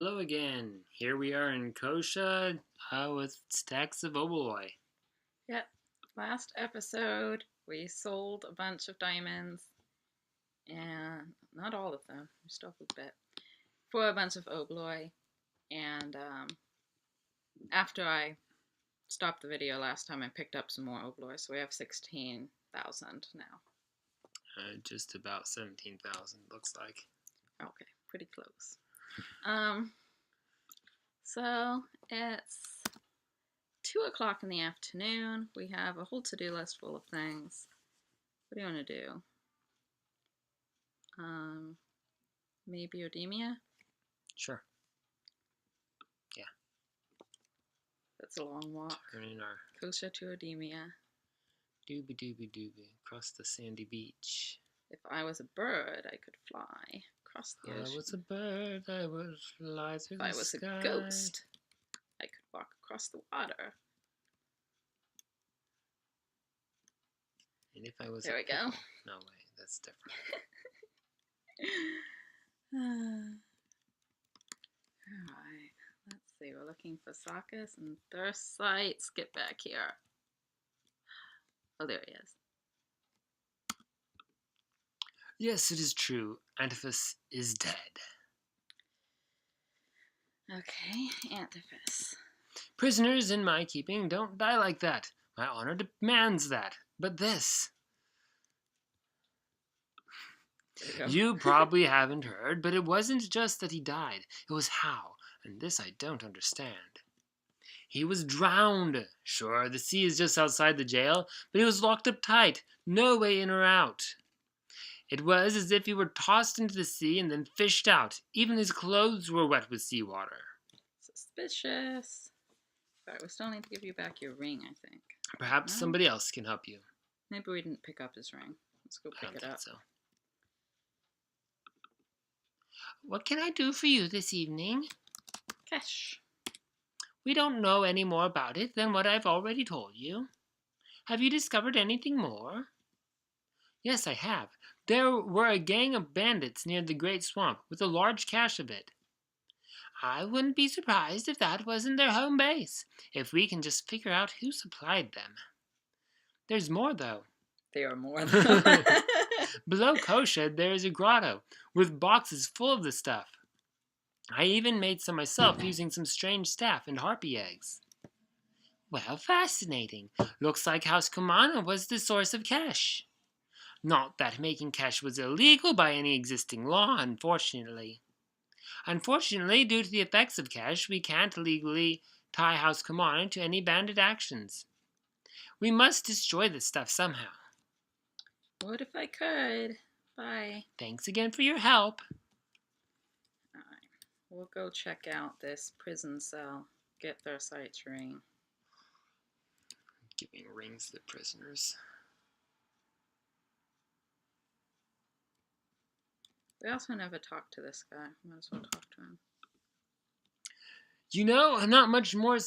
Hello again. Here we are in Kosha with stacks of oboloi. Yep. Last episode, we sold a bunch of diamonds, and not all of them, we still have a bit, for a bunch of oboloi. And after I stopped the video last time, I picked up some more oboloi, so we have 16,000 now. Just about 17,000, looks like. Okay, pretty close. So it's 2 o'clock in the afternoon. We have a whole to-do list full of things. What do you want to do? Maybe Odemia? Sure. Yeah. That's a long walk. Turning our Kosha to Odemia. doobie doobie doobie across the sandy beach. If I was a bird, I could fly across the ocean. If I was a bird, I would fly through the sky. If I was a ghost, I could walk across the water. And if I was there we go. No way, that's different. Alright, let's see. We're looking for Sacas and Thersites. Get back here. Oh, there he is. Yes, it is true. Antiphus is dead. Okay, Antiphus. Prisoners in my keeping don't die like that. My honor demands that. But this... You probably haven't heard, but it wasn't just that he died. It was how, and this I don't understand. He was drowned. Sure, the sea is just outside the jail, but he was locked up tight. No way in or out. It was as if he were tossed into the sea and then fished out. Even his clothes were wet with seawater. Suspicious. But we still need to give you back your ring, I think. Perhaps somebody else can help you. Maybe we didn't pick up his ring. Let's go pick it up. So. What can I do for you this evening? Kesh. We don't know any more about it than what I've already told you. Have you discovered anything more? Yes, I have. There were a gang of bandits near the Great Swamp with a large cache of it. I wouldn't be surprised if that wasn't their home base, if we can just figure out who supplied them. There's more, though. There are more, though. Below Kosha, there is a grotto with boxes full of the stuff. I even made some myself using some strange staff and harpy eggs. Well, fascinating. Looks like House Kumana was the source of kesh. Not that making kesh was illegal by any existing law, unfortunately. Unfortunately, due to the effects of kesh, we can't legally tie House Kumana to any bandit actions. We must destroy this stuff somehow. What if I could? Bye. Thanks again for your help. Alright, we'll go check out this prison cell. Get Thersites' ring. Giving rings to the prisoners. We also never talked to this guy. Might as well talk to him. You know, not much more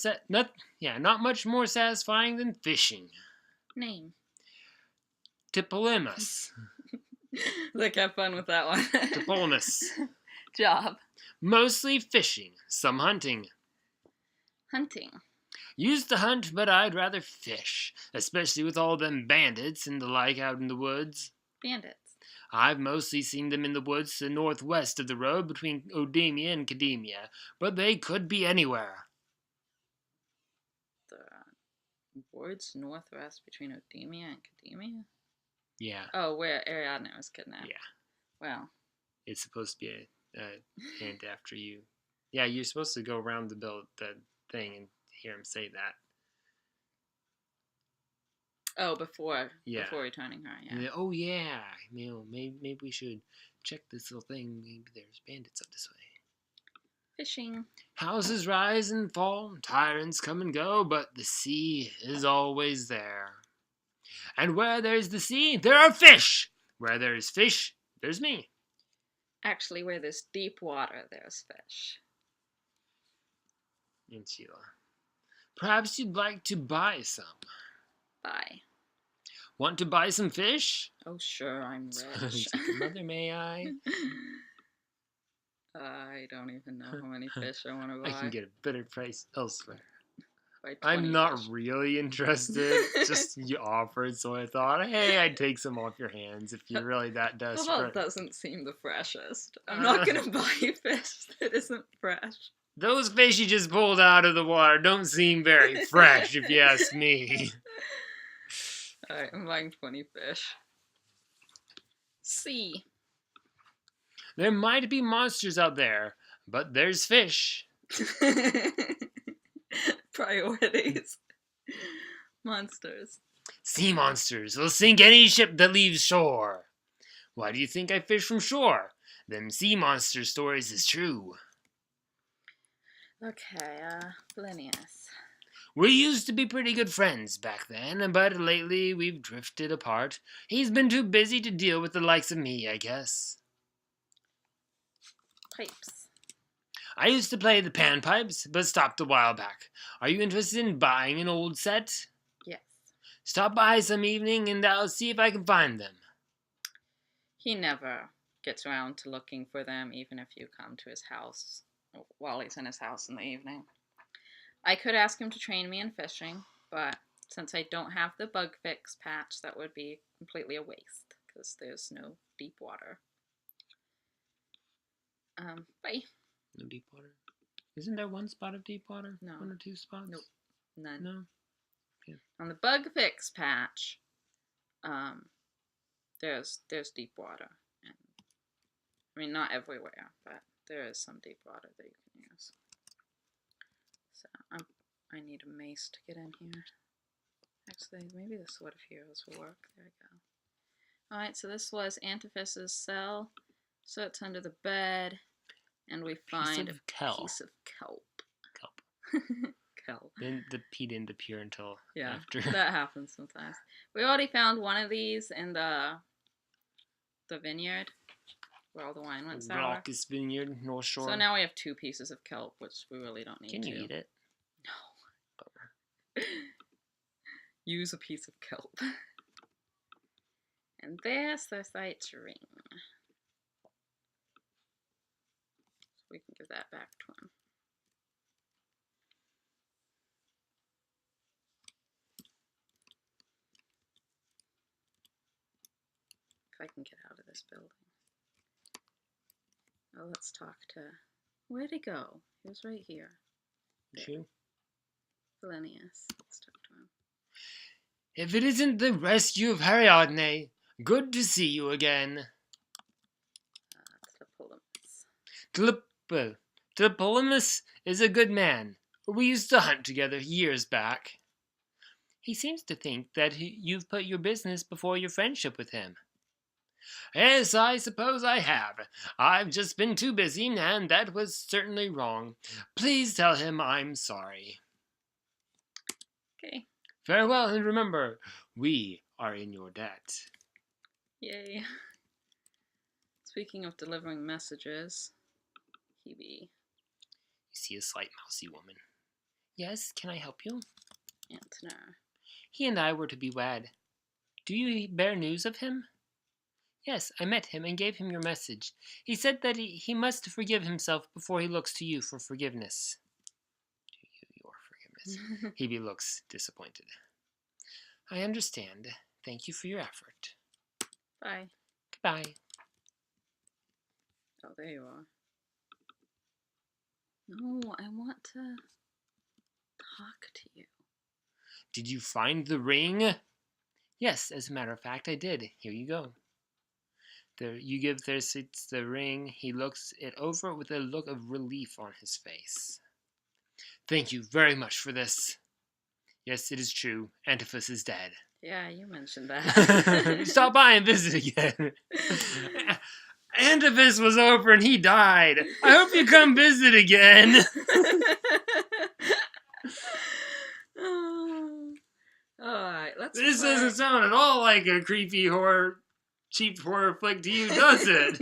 satisfying than fishing. Name. Tlepolemus. Look, have fun with that one. Tlepolemus. Job. Mostly fishing, some hunting. Hunting. Used to hunt, but I'd rather fish, especially with all them bandits and the like out in the woods. Bandits. I've mostly seen them in the woods to the northwest of the road between Odemia and Academia, but they could be anywhere. The woods northwest between Odemia and Academia? Yeah. Oh, where Ariadne was kidnapped. Yeah. Well. It's supposed to be a hint after you. Yeah, you're supposed to go around the thing and hear him say that. Oh, before returning her, yeah. Oh, yeah. You know, maybe we should check this little thing. Maybe there's bandits up this way. Fishing. Houses rise and fall, tyrants come and go, but the sea is always there. And where there's the sea, there are fish. Where there's fish, there's me. Actually, where there's deep water, there's fish. And Sheila. Perhaps you'd like to buy some. Buy. Want to buy some fish? Oh, sure, I'm rich. Mother, may I? I don't even know how many fish I want to buy. I can get a better price elsewhere. By 20 I'm not fish. really interested. Just you offered, so I thought, hey, I'd take some off your hands if you're really that Well, desperate. that doesn't seem the freshest. I'm not going to buy fish that isn't fresh. Those fish you just pulled out of the water don't seem very fresh, if you ask me. Alright, I'm buying 20 fish. C. There might be monsters out there, but there's fish. Priorities. Monsters. Sea monsters will sink any ship that leaves shore. Why do you think I fish from shore? Them sea monster stories is true. Okay, Philinius. We used to be pretty good friends back then, but lately we've drifted apart. He's been too busy to deal with the likes of me, I guess. Pipes. I used to play the panpipes, but stopped a while back. Are you interested in buying an old set? Yes. Stop by some evening and I'll see if I can find them. He never gets around to looking for them, even if you come to his house while he's in his house in the evening. I could ask him to train me in fishing, but since I don't have the bug fix patch, that would be completely a waste, because there's no deep water. Bye. No deep water? Isn't there one spot of deep water? No. 1 or 2 spots? Nope. None. No? Yeah. On the bug fix patch, there's deep water. And, I mean, not everywhere, but there is some deep water that you can use. So, I need a mace to get in here. Actually, maybe the Sword of Heroes will work. There we go. Alright, so this was Antiphus's cell. So it's under the bed. And we find a piece of kelp. Kelp. Then the pea didn't appear until after. That happens sometimes. We already found one of these in the vineyard where all the wine went sour. Glaucus Vineyard, North Shore. So now we have 2 pieces of kelp, which we really don't need. Can you eat it? No. Use a piece of kelp. And there's Thersites ring. So we can give that back to him. If I can get out of this building. Oh, let's talk to... Where'd he go? He was right here. You? Philinius. Let's talk to him. If it isn't the rescue of Ariadne, good to see you again. Tlepolemus. Tlepolemus is a good man. We used to hunt together years back. He seems to think that you've put your business before your friendship with him. Yes, I suppose I have. I've just been too busy, and that was certainly wrong. Please tell him I'm sorry. Okay. Farewell, and remember, we are in your debt. Yay. Speaking of delivering messages, Hebe. You see a slight mousy woman. Yes, can I help you? Antenor. He and I were to be wed. Do you bear news of him? Yes, I met him and gave him your message. He said that he must forgive himself before he looks to you for forgiveness. To you, your forgiveness. Hebe looks disappointed. I understand. Thank you for your effort. Bye. Goodbye. Oh, there you are. No, I want to talk to you. Did you find the ring? Yes, as a matter of fact, I did. Here you go. You give Thersites the ring. He looks it over with a look of relief on his face. Thank you very much for this. Yes, it is true. Antiphus is dead. Yeah, you mentioned that. Stop by and visit again. Antiphus was over and he died. I hope you come visit again. Alright, let's This play. doesn't sound at all like a creepy horror, cheap horror flick to you, does it?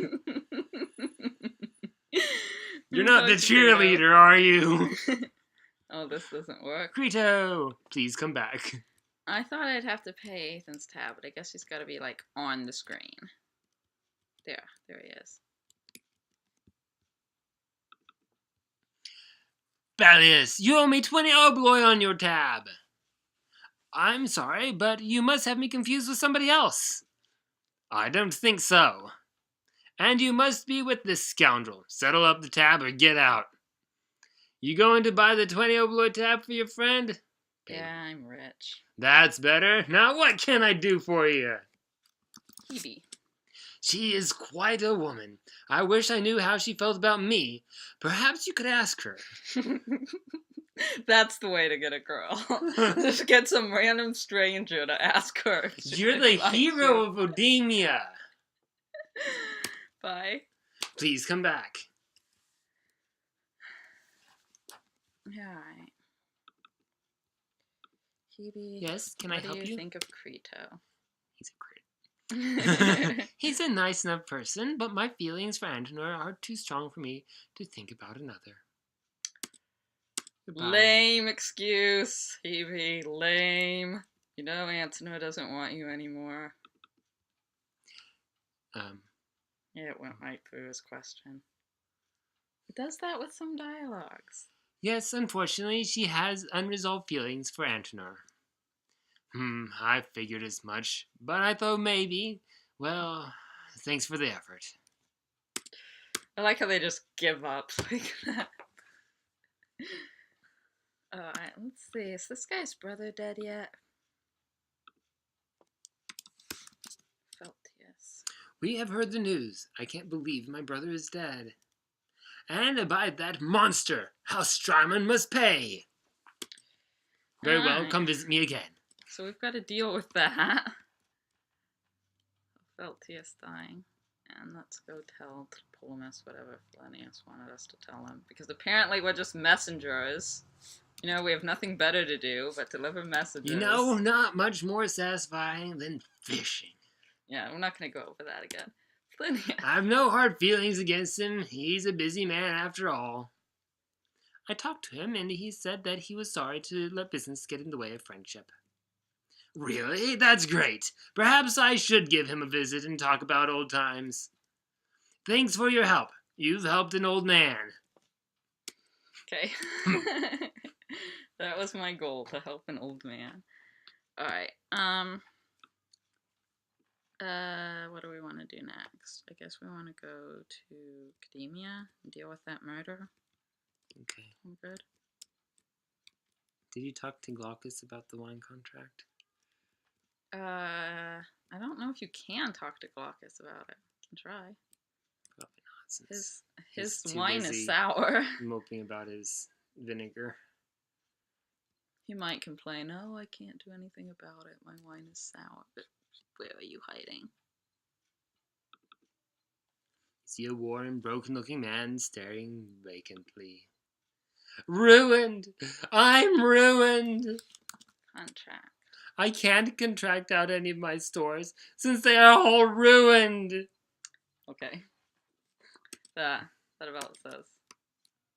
You're not the cheerleader, are you? Oh, this doesn't work. Crito, please come back. I thought I'd have to pay Aethon's tab, but I guess he's got to be, like, on the screen. There he is. Bellius, you owe me 20 obloi on your tab. I'm sorry, but you must have me confused with somebody else. I don't think so. And you must be with this scoundrel. Settle up the tab or get out. You going to buy the 20 obloi tab for your friend? Yeah, I'm rich. That's better. Now what can I do for you? Hebe. She is quite a woman. I wish I knew how she felt about me. Perhaps you could ask her. That's the way to get a girl. Just get some random stranger to ask her. You're the hero of Odemia. Bye. Please come back. Alright. Hebe. Yes, can I help you? What do you think of Crito? He's a Crito. He's a nice enough person, but my feelings for Antenor are too strong for me to think about another. Goodbye. Lame excuse, Hebe. Lame. You know Antenor doesn't want you anymore. Yeah, it went right through his question. It does that with some dialogues. Yes, unfortunately, she has unresolved feelings for Antenor. I figured as much, but I thought maybe. Well, thanks for the effort. I like how they just give up like that. Alright, let's see. Is this guy's brother dead yet? Opheltius. We have heard the news. I can't believe my brother is dead. And abide that monster, House Strymon must pay. Very well, come visit me again. So we've got to deal with that. Opheltius dying. And let's go tell Tlepolemus whatever Philinius wanted us to tell him. Because apparently we're just messengers. You know, we have nothing better to do but deliver messages. You know, not much more satisfying than fishing. Yeah, we're not going to go over that again. Philinius. I have no hard feelings against him. He's a busy man after all. I talked to him, and he said that he was sorry to let business get in the way of friendship. Really? That's great. Perhaps I should give him a visit and talk about old times. Thanks for your help. You've helped an old man. Okay. That was my goal, to help an old man. Alright, what do we want to do next? I guess we want to go to Odemia and deal with that murder. Okay. I'm good. Did you talk to Glaucus about the wine contract? I don't know if you can talk to Glaucus about it. You can try. Probably not, since his he's too wine busy is sour. moping about his vinegar. He might complain, "Oh, I can't do anything about it. My wine is sour." But where are you hiding? See a worn, broken-looking man staring vacantly. Ruined! I'm ruined! Contract. I can't contract out any of my stores, since they are all ruined! Okay. That about says.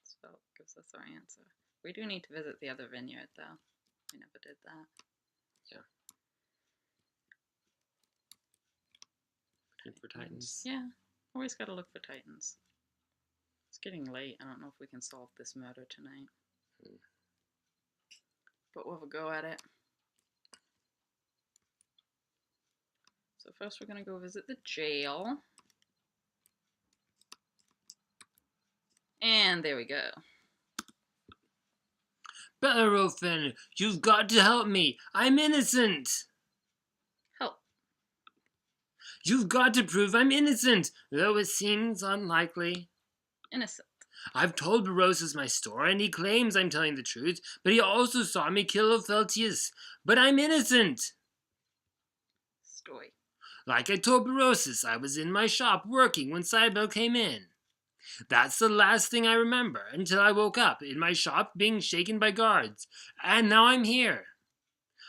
So gives us our answer. We do need to visit the other vineyard, though. We never did that. Yeah. Look for Titans. Yeah. Always gotta look for Titans. It's getting late. I don't know if we can solve this murder tonight. But we'll have a go at it. So first we're gonna go visit the jail. And there we go. Bellerophon, you've got to help me. I'm innocent. Help. You've got to prove I'm innocent, though it seems unlikely. Innocent. I've told Berosus my story, and he claims I'm telling the truth, but he also saw me kill Opheltius. But I'm innocent. Story. Like I told Berosus, I was in my shop working when Cybele came in. That's the last thing I remember, until I woke up in my shop being shaken by guards, and now I'm here.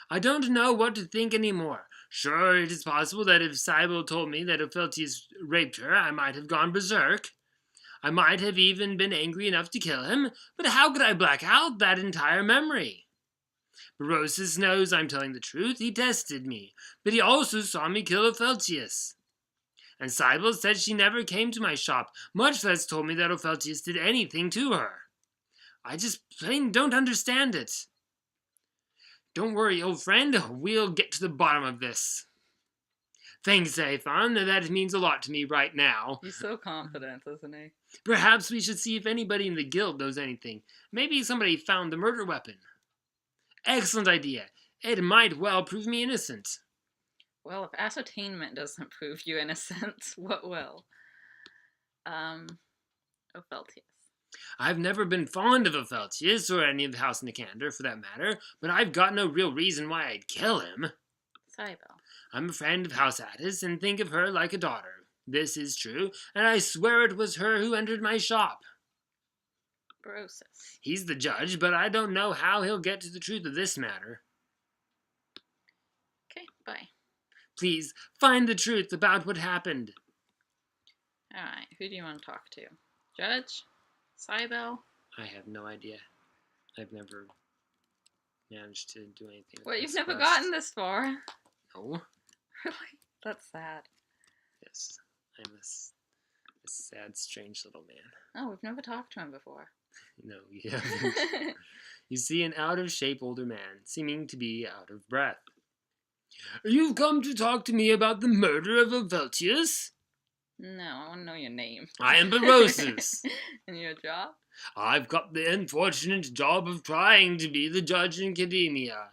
I don't know what to think anymore. Sure, it is possible that if Cybele told me that Opheltius raped her, I might have gone berserk. I might have even been angry enough to kill him, but how could I black out that entire memory? Berosus knows I'm telling the truth. He tested me, but he also saw me kill Opheltius. And Cybele said she never came to my shop, much less told me that Opheltius did anything to her. I just plain don't understand it. Don't worry, old friend. We'll get to the bottom of this. Thanks, Aethon. That means a lot to me right now. He's so confident, isn't he? Perhaps we should see if anybody in the guild knows anything. Maybe somebody found the murder weapon. Excellent idea. It might well prove me innocent. Well, if ascertainment doesn't prove you innocent, what will? Opheltius. I've never been fond of Opheltius, or any of the House Nicander for that matter, but I've got no real reason why I'd kill him. Cybele. I'm a friend of House Attis and think of her like a daughter. This is true, and I swear it was her who entered my shop. Berosus. He's the judge, but I don't know how he'll get to the truth of this matter. Okay, bye. Please, find the truth about what happened. Alright, who do you want to talk to? Judge? Cybele? I have no idea. I've never managed to do anything with What, you've this never quest. gotten this far? No. Really? That's sad. Yes, I'm a sad, strange little man. Oh, we've never talked to him before. No, you haven't. You see an out-of-shape older man, seeming to be out of breath. You've come to talk to me about the murder of Opheltius? No, I want to know your name. I am Berosus. And your job? I've got the unfortunate job of trying to be the judge in Odemia.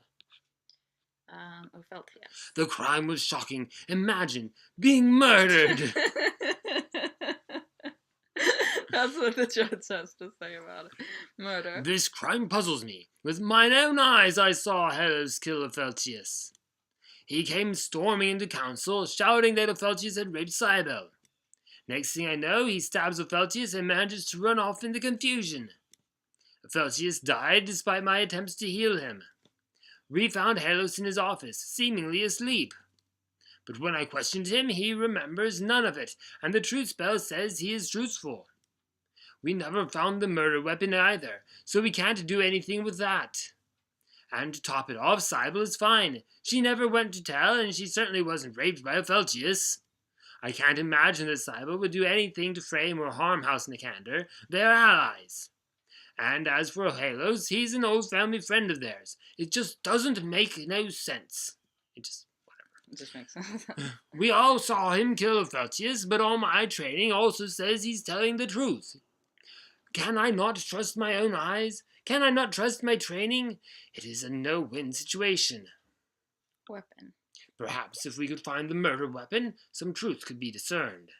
Opheltius. The crime was shocking. Imagine being murdered. That's what the judge has to say about it. Murder. This crime puzzles me. With mine own eyes I saw Helos kill Opheltius. He came storming into council, shouting that Opheltius had raped Cybele. Next thing I know, he stabs Opheltius and manages to run off in the confusion. Opheltius died despite my attempts to heal him. We found Helos in his office, seemingly asleep. But when I questioned him, he remembers none of it, and the truth spell says he is truthful. We never found the murder weapon either, so we can't do anything with that. And to top it off, Cybele is fine. She never went to tell, and she certainly wasn't raped by Opheltius. I can't imagine that Cybele would do anything to frame or harm House Nicander. They're allies. And as for Helos, he's an old family friend of theirs. It just doesn't make no sense. It just makes sense. We all saw him kill Opheltius, but all my training also says he's telling the truth. Can I not trust my own eyes? Can I not trust my training? It is a no-win situation. Weapon. Perhaps if we could find the murder weapon, some truth could be discerned.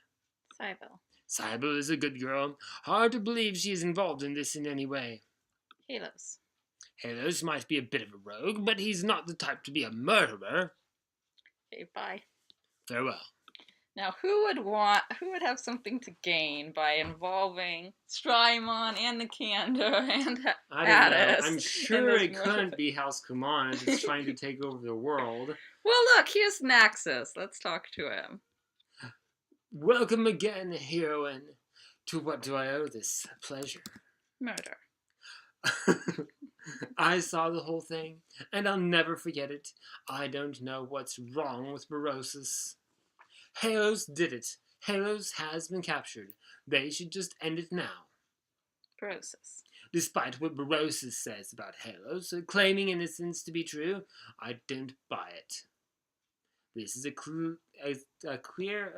Cybele. Cybele is a good girl. Hard to believe she is involved in this in any way. Helos. Helos might be a bit of a rogue, but he's not the type to be a murderer. Okay, bye. Farewell. Now, who would have something to gain by involving Strymon and Nicander and I don't Attis? know. I'm sure it couldn't be House Kumon if it's trying to take over the world. Well, look, here's Naxos. Let's talk to him. Welcome again, heroine. To what do I owe this pleasure? Murder. I saw the whole thing, and I'll never forget it. I don't know what's wrong with Berosus. Helos did it. Helos has been captured. They should just end it now. Berosus. Despite what Berosus says about Helos, claiming innocence to be true, I don't buy it. This is a clear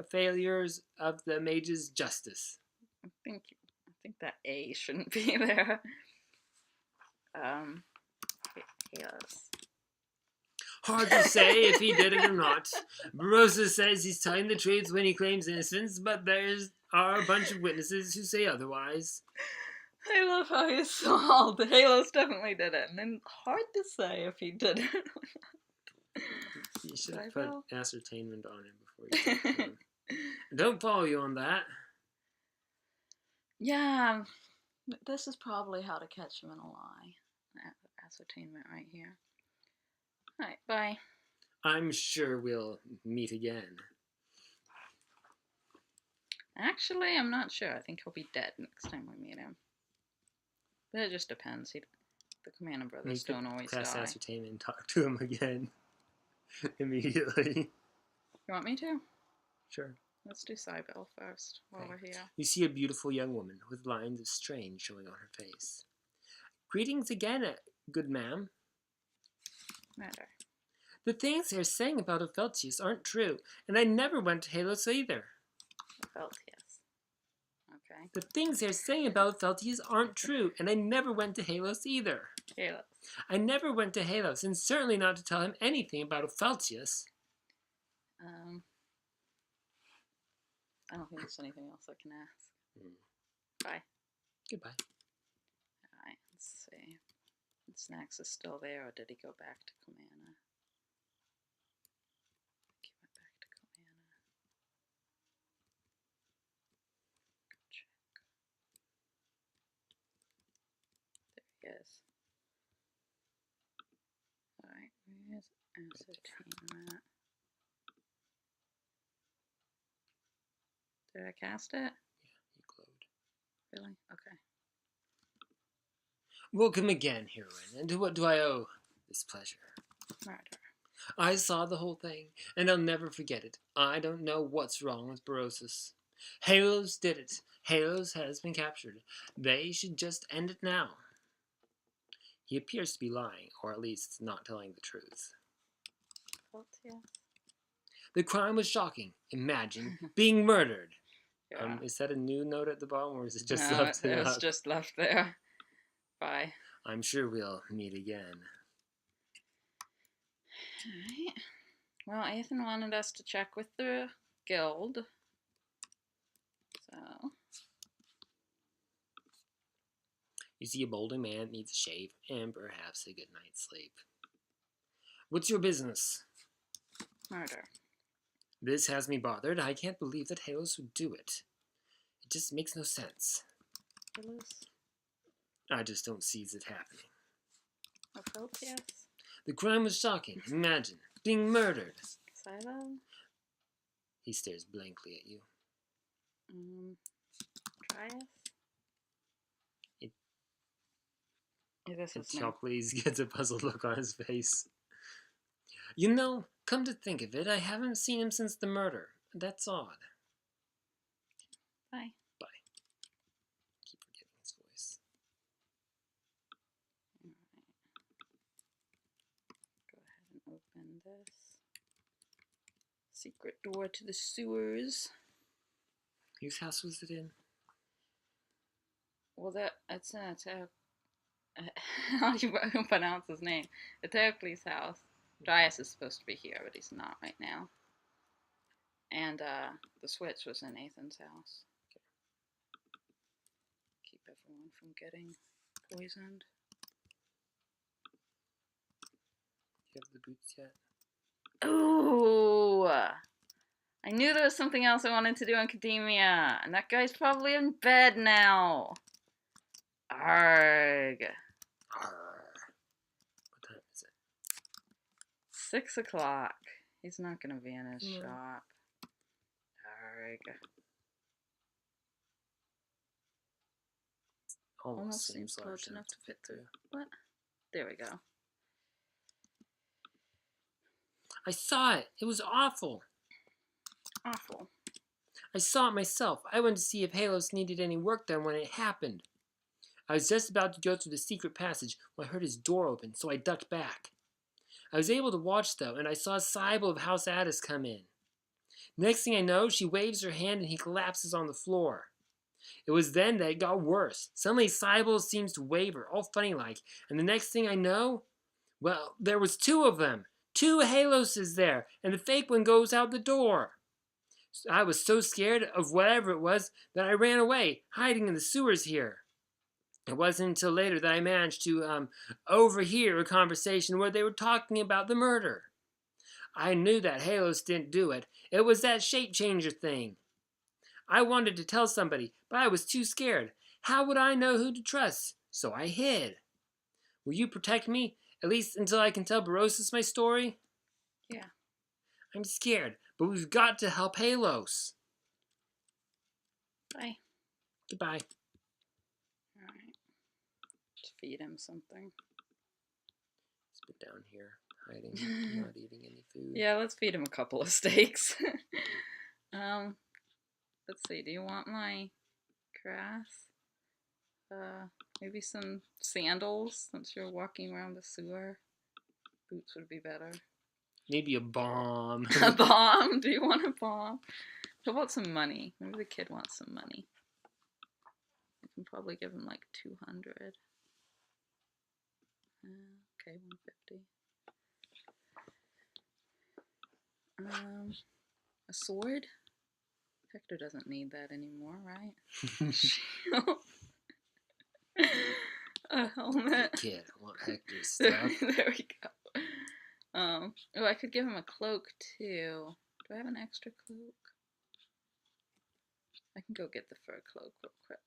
failure of the mage's justice. I think that A shouldn't be there. Helos. Hard to say if he did it or not. Berosus says he's telling the truth when he claims innocence, but there are a bunch of witnesses who say otherwise. I love how he's solved. Helos definitely did it. And then hard to say if he did it or not. You should have put ascertainment on him before you talk to him. Don't follow you on that. Yeah, this is probably how to catch him in a lie. Ascertainment right here. Alright, bye. I'm sure we'll meet again. Actually, I'm not sure. I think he'll be dead next time we meet him. But it just depends. The Commander brothers don't always die. Cast ascertainment and talk to him again. Immediately. You want me to? Sure. Let's do Cybele first, while we're here. You see a beautiful young woman with lines of strain showing on her face. Greetings again, good ma'am. Murder. The things they're saying about Opheltius aren't true, and I never went to Halos either. Opheltius. Okay. The things they're saying about Opheltius aren't true, and I never went to Halos either. Halos. I never went to Halos, and certainly not to tell him anything about Opheltius. I don't think there's anything else I can ask. Bye. Goodbye. Alright, let's see. Snacks is still there, or did he go back to Comana? He went back to Comana. Go check. There he is. Alright, where's ascertain that? Did I cast it? Yeah, you glowed. Really? Okay. Welcome again, heroine, and to what do I owe this pleasure? Murder. I saw the whole thing, and I'll never forget it. I don't know what's wrong with Berosus. Halos did it. Halos has been captured. They should just end it now. He appears to be lying, or at least not telling the truth. Opheltius. The crime was shocking. Imagine being murdered. Yeah. Is that a new note at the bottom, or is it just No, left it was up? just left there. Bye. I'm sure we'll meet again. Alright. Well, Aethon wanted us to check with the guild. So. You see, a bolder man needs a shave and perhaps a good night's sleep. What's your business? Murder. This has me bothered. I can't believe that Halos would do it. It just makes no sense. Halos. I just don't see it happening. Opheltius. The crime was shocking. Imagine being murdered. Silo. He stares blankly at you. Trias. This is new. Tlepolemus gets a puzzled look on his face. You know, come to think of it, I haven't seen him since the murder. That's odd. Bye. Bye. Keep forgetting his voice. Go ahead and open this. Secret door to the sewers. Whose house was it in? Well, it's how do you pronounce his name? Eteocles' house. Duchess is supposed to be here, but he's not right now. And the switch was in Aethon's house. Okay. Keep everyone from getting poisoned. You have the boots yet? Ooh! I knew there was something else I wanted to do in Odemia, and that guy's probably in bed now. Arg. Arr. What time is it? 6 o'clock. He's not gonna be in his shop. Arg. Almost seems large enough to fit through. What? There we go. I saw it. It was awful. Awful. I saw it myself. I went to see if Halos needed any work done when it happened. I was just about to go through the secret passage when I heard his door open, so I ducked back. I was able to watch, though, and I saw Sybil of House Addis come in. Next thing I know, she waves her hand and he collapses on the floor. It was then that it got worse. Suddenly, Sybil seems to waver, all funny-like, and the next thing I know, well, there was 2 of them. 2 Haloses there, and the fake one goes out the door. I was so scared of whatever it was that I ran away, hiding in the sewers here. It wasn't until later that I managed to overhear a conversation where they were talking about the murder. I knew that Halos didn't do it. It was that shape changer thing. I wanted to tell somebody, but I was too scared. How would I know who to trust? So I hid. Will you protect me, at least until I can tell Berosus my story? Yeah. I'm scared, but we've got to help Halos. Bye. Goodbye. Alright. Let's feed him something. He's been down here, hiding, not eating any food. Yeah, let's feed him a couple of steaks. Let's see, do you want my grass? Maybe some sandals, since you're walking around the sewer. Boots would be better. Maybe a bomb. A bomb? Do you want a bomb? How about some money? Maybe the kid wants some money. I can probably give him like 200. Okay, 150. A sword? Hector doesn't need that anymore, right? Shield. A helmet. Kid, I want Hector's stuff. There we go. Oh, I could give him a cloak too. Do I have an extra cloak? I can go get the fur cloak real quick.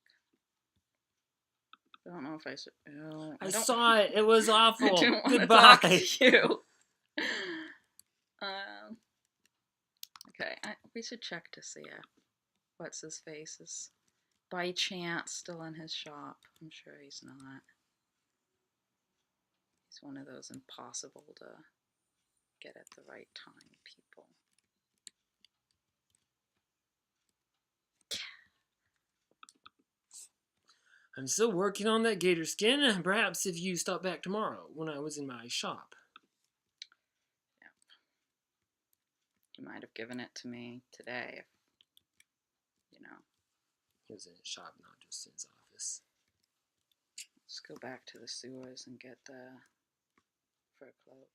I don't know if I should. Oh, I saw it. It was awful. I didn't want Goodbye. to talk to you. Okay, we should check to see if what's his face is by chance still in his shop. I'm sure he's not. He's one of those impossible to get at the right time people. I'm still working on that gator skin. Perhaps if you stop back tomorrow when I was in my shop. Yeah. You might have given it to me today, you know. He was in his shop, not just in his office. Let's go back to the sewers and get the fur cloak.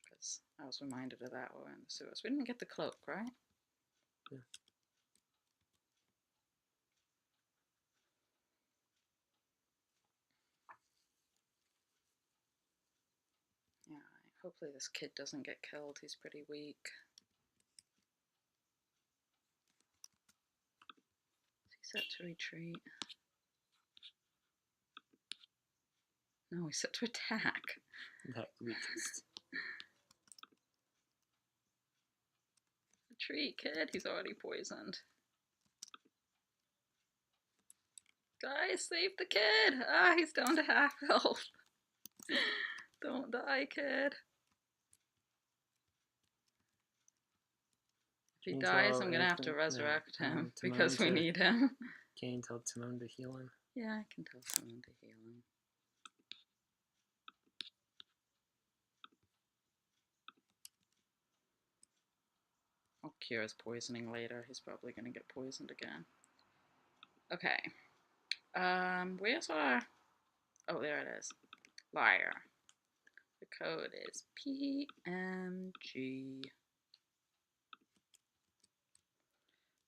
Because I was reminded of that while we were in the sewers. We didn't get the cloak, right? Yeah. Yeah, hopefully this kid doesn't get killed. He's pretty weak. Is he set to retreat? No, he's set to attack. Attack the weakest. Retreat, kid. He's already poisoned. Guys, save the kid! Ah, he's down to half health. Don't die, kid. If he dies, I'm gonna have to resurrect him because we need him. Can you tell Timon to heal him? Yeah, I can tell someone to heal him. I'll cure his poisoning later. He's probably gonna get poisoned again. Okay. Where's our... Oh, there it is. Liar. The code is PMG.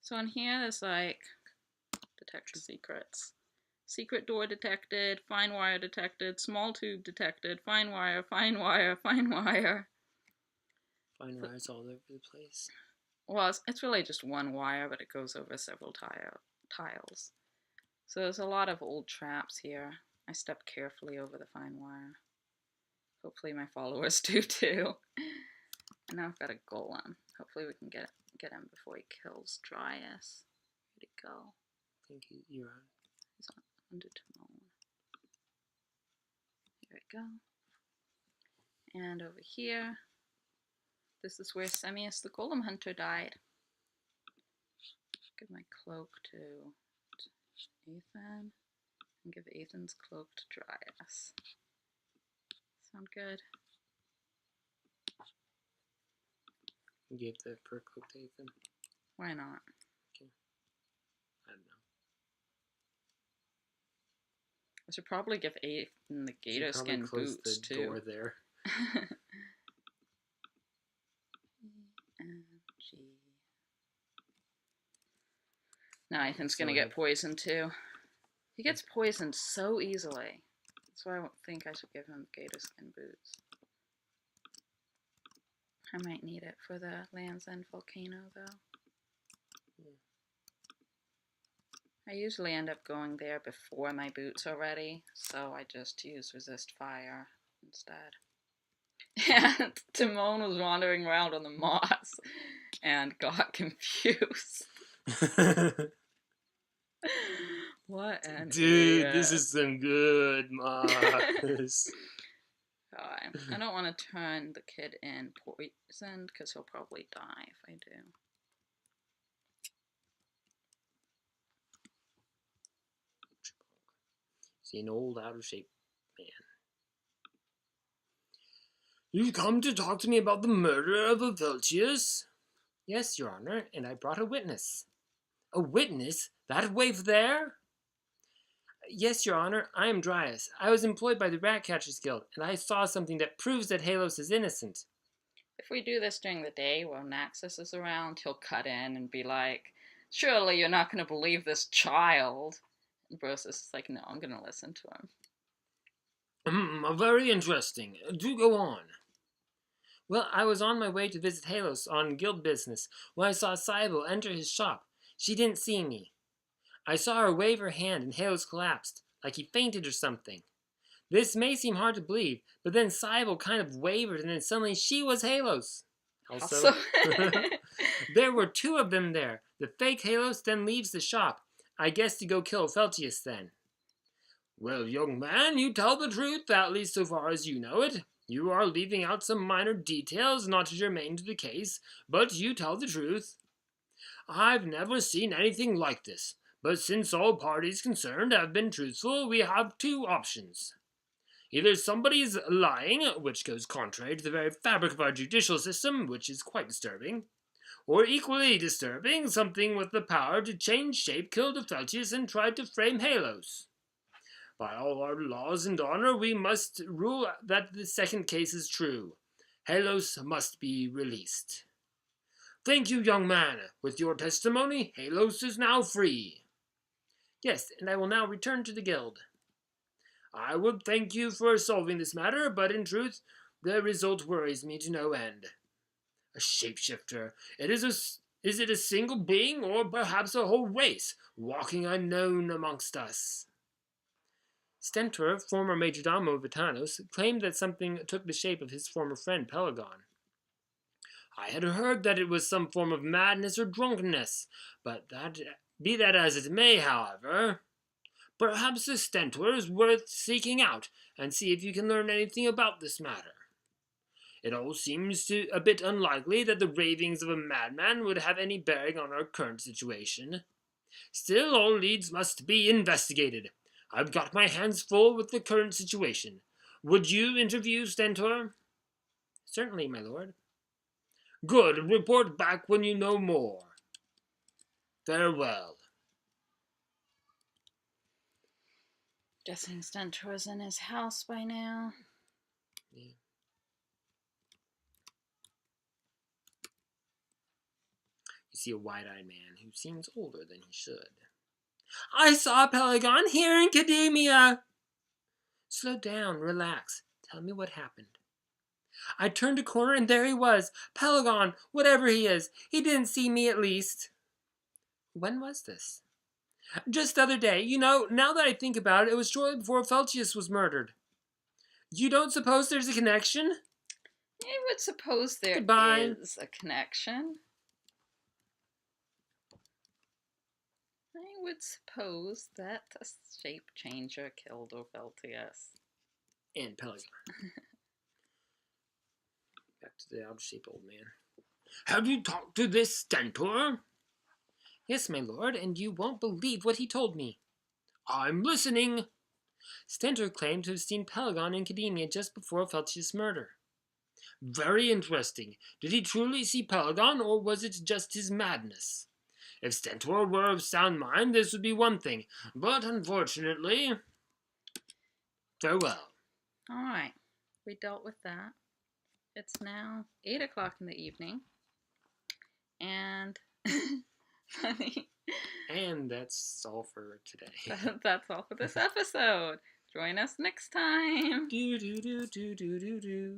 So in here there's like detect secrets. Secret door detected, fine wire detected, small tube detected, fine wire, fine wire, fine wire. Fine wires all over the place. Well, it's really just one wire, but it goes over several tiles. So there's a lot of old traps here. I stepped carefully over the fine wire. Hopefully my followers do too. And now I've got a golem. Hopefully we can get him before he kills Dryas. Where'd he go? I think you're on. He's on under Timon. Here we go. And over here, this is where Semius the Golem Hunter died. Give my cloak to Aethon. And give Aethon's cloak to Dryas. Sound good? You gave the fur cloak to Aethon? Why not? Okay. I don't know. I should probably give Aethon the gator skin boots the too. Door there. Now Aethon's gonna get poisoned too. He gets poisoned so easily. That's why I think I should give him gator skin boots. I might need it for the Land's End volcano though. Yeah. I usually end up going there before my boots are ready, so I just use resist fire instead. And Timon was wandering around on the moss and got confused. What an Dude, idiot. this is some good moss. I don't want to turn the kid in poisoned because he'll probably die if I do. See an old, out-of-shape man. You've come to talk to me about the murder of Opheltius? Yes, Your Honor, and I brought a witness. A witness? That waif there? Yes, Your Honor, I am Dryas. I was employed by the Ratcatchers Guild, and I saw something that proves that Halos is innocent. If we do this during the day while Naxos is around, he'll cut in and be like, surely you're not going to believe this child. And Brosus is like, no, I'm going to listen to him. Very interesting. Do go on. Well, I was on my way to visit Halos on guild business when I saw Cybele enter his shop. She didn't see me. I saw her wave her hand and Halos collapsed, like he fainted or something. This may seem hard to believe, but then Cybele kind of wavered and then suddenly she was Halos. Also, there were two of them there. The fake Halos then leaves the shop. I guess to go kill Opheltius then. Well, young man, you tell the truth, at least so far as you know it. You are leaving out some minor details not germane to the case, but you tell the truth. I've never seen anything like this, but since all parties concerned have been truthful, we have two options. Either somebody's lying, which goes contrary to the very fabric of our judicial system, which is quite disturbing, or equally disturbing, something with the power to change shape killed Opheltius and tried to frame Halos. By all our laws and honor, we must rule that the second case is true. Halos must be released. Thank you, young man. With your testimony, Halos is now free. Yes, and I will now return to the guild. I would thank you for solving this matter, but in truth, the result worries me to no end. A shapeshifter. Is it a single being, or perhaps a whole race, walking unknown amongst us? Stentor, former majordomo of Vitanos, claimed that something took the shape of his former friend Pelagon. I had heard that it was some form of madness or drunkenness, but be that as it may, however, perhaps the Stentor is worth seeking out and see if you can learn anything about this matter. It all seems a bit unlikely that the ravings of a madman would have any bearing on our current situation. Still, all leads must be investigated. I've got my hands full with the current situation. Would you interview Stentor? Certainly, my lord. Good. Report back when you know more. Farewell. Guessing Stentor's in his house by now. Yeah. You see a wide-eyed man who seems older than he should. I saw Pelagon here in Odemia. Slow down, relax. Tell me what happened. I turned a corner and there he was. Pelagon, whatever he is. He didn't see me at least. When was this? Just the other day. You know, now that I think about it, it was shortly before Opheltius was murdered. You don't suppose there's a connection? I would suppose there is a connection. I would suppose that a shape changer killed Opheltius. And Pelagon. Back to the out-of-shape old man. Have you talked to this Stentor? Yes, my lord, and you won't believe what he told me. I'm listening. Stentor claimed to have seen Pelagon in Odemia just before Opheltius' murder. Very interesting. Did he truly see Pelagon, or was it just his madness? If Stentor were of sound mind, this would be one thing, but unfortunately... Farewell. All right, we dealt with that. It's now 8 o'clock in the evening, and funny. And that's all for today. That's all for this episode. Join us next time. Do do do do do do do.